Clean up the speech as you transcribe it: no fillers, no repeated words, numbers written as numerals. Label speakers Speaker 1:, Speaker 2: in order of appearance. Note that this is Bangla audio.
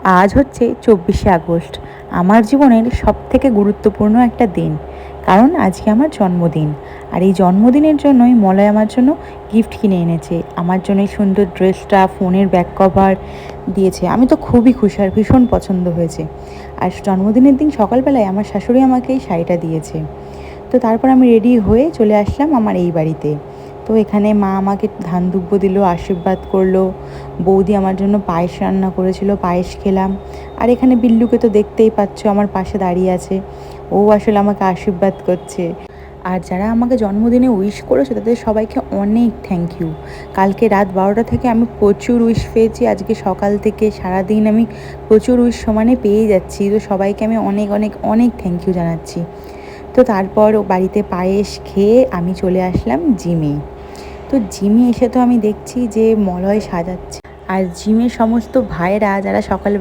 Speaker 1: আজ হচ্ছে 24শে আগস্ট, আমার জীবনের সবথেকে গুরুত্বপূর্ণ একটা দিন। কারণ আজকে আমার জন্মদিন। আর এই জন্মদিনের জন্যই মলয় আমার জন্য গিফট কিনে এনেছে। আমার জন্য এই সুন্দর ড্রেসটা, ফোনের ব্যাক কভার দিয়েছে। আমি তো খুবই খুশি, আর ভীষণ পছন্দ হয়েছে। আর জন্মদিনের দিন সকালবেলায় আমার শাশুড়ি আমাকে এই শাড়িটা দিয়েছে। তো তারপর আমি রেডি হয়ে চলে আসলাম আমার এই বাড়িতে। তো এখানে মা আমাকে ধান দুব্বো দিল, আশীর্বাদ করলো। বৌদি আমার জন্য পায়েস রান্না করেছিল, পায়েস খেলাম। আর এখানে বিল্লুকে তো দেখতেই পাচ্ছ, আমার পাশে দাঁড়িয়ে আছে। ও আসলে আমাকে আশীর্বাদ করছে। আর যারা আমাকে জন্মদিনে উইশ করেছে তাদের সবাইকে অনেক থ্যাংক ইউ। কালকে রাত 12টা থেকে আমি প্রচুর উইশ পেয়েছি। আজকে সকাল থেকে সারাদিন আমি প্রচুর উইশ সমানে পেয়ে যাচ্ছি। তো সবাইকে আমি অনেক অনেক অনেক থ্যাংক ইউ জানাচ্ছি। তো তারপর বাড়িতে পায়েস খেয়ে আমি চলে আসলাম জিমে। তো জিমে এসে তো আমি দেখছি যে মলয় সাজাচ্ছে। আর জিমের সমস্ত ভাইয়েরা যারা সকালবেলা